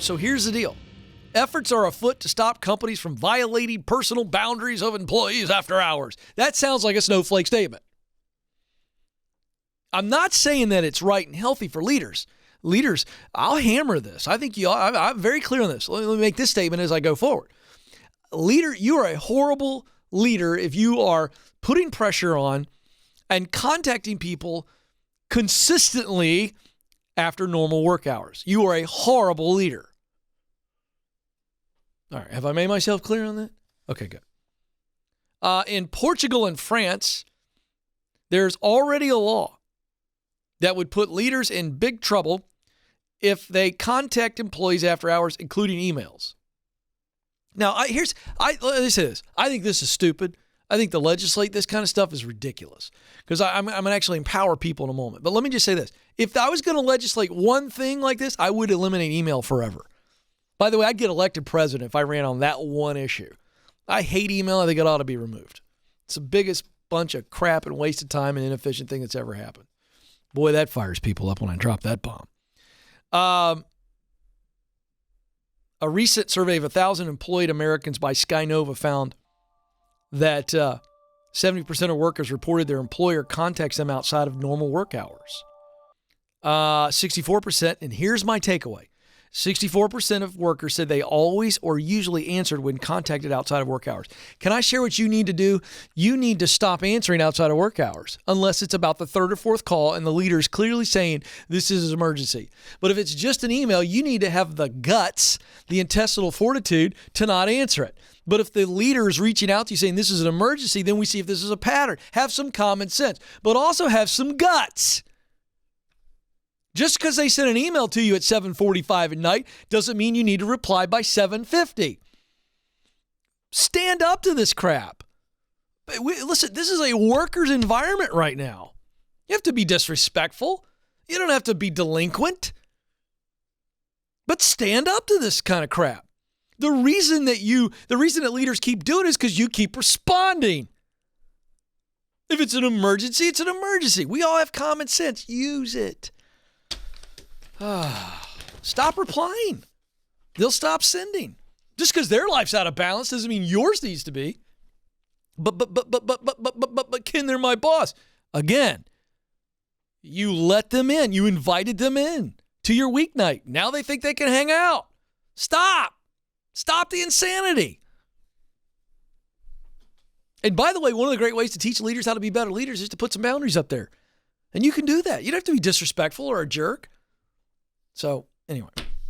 So here's the deal. Efforts are afoot to stop companies from violating personal boundaries of employees after hours. That sounds like a snowflake statement. I'm not saying that it's right and healthy for leaders. Leaders, I'll hammer this. I think I'm very clear on this. Let me make this statement as I go forward. Leader, you are a horrible leader if you are putting pressure on and contacting people consistently after normal work hours. You are a horrible leader. All right, have I made myself clear on that? Okay, good. In Portugal and France, there's already a law that would put leaders in big trouble if they contact employees after hours, including emails. Now, let me say this. I think this is stupid. I think to legislate this kind of stuff is ridiculous because I'm going to actually empower people in a moment. But let me just say this. If I was going to legislate one thing like this, I would eliminate email forever. By the way, I'd get elected president if I ran on that one issue. I hate email. I think it ought to be removed. It's the biggest bunch of crap and wasted time and inefficient thing that's ever happened. Boy, that fires people up when I drop that bomb. A recent survey of 1,000 employed Americans by Skynova found that 70% of workers reported their employer contacts them outside of normal work hours. 64%, and here's my takeaway, 64% of workers said they always or usually answered when contacted outside of work hours. Can I share what you need to do? You need to stop answering outside of work hours unless it's about the third or fourth call and the leader is clearly saying this is an emergency. But if it's just an email, you need to have the guts, the intestinal fortitude to not answer it. But if the leader is reaching out to you saying this is an emergency, then we see if this is a pattern. Have some common sense, but also have some guts. Just because they sent an email to you at 7:45 at night doesn't mean you need to reply by 7:50. Stand up to this crap. Listen, this is a worker's environment right now. You have to be disrespectful. You don't have to be delinquent. But stand up to this kind of crap. The reason that leaders keep doing it is because you keep responding. If it's an emergency, it's an emergency. We all have common sense. Use it. Stop replying. They'll stop sending. Just because their life's out of balance doesn't mean yours needs to be. But Ken, they're my boss. Again, you let them in. You invited them in to your weeknight. Now they think they can hang out. Stop. Stop the insanity. And by the way, one of the great ways to teach leaders how to be better leaders is to put some boundaries up there. And you can do that. You don't have to be disrespectful or a jerk. So, anyway,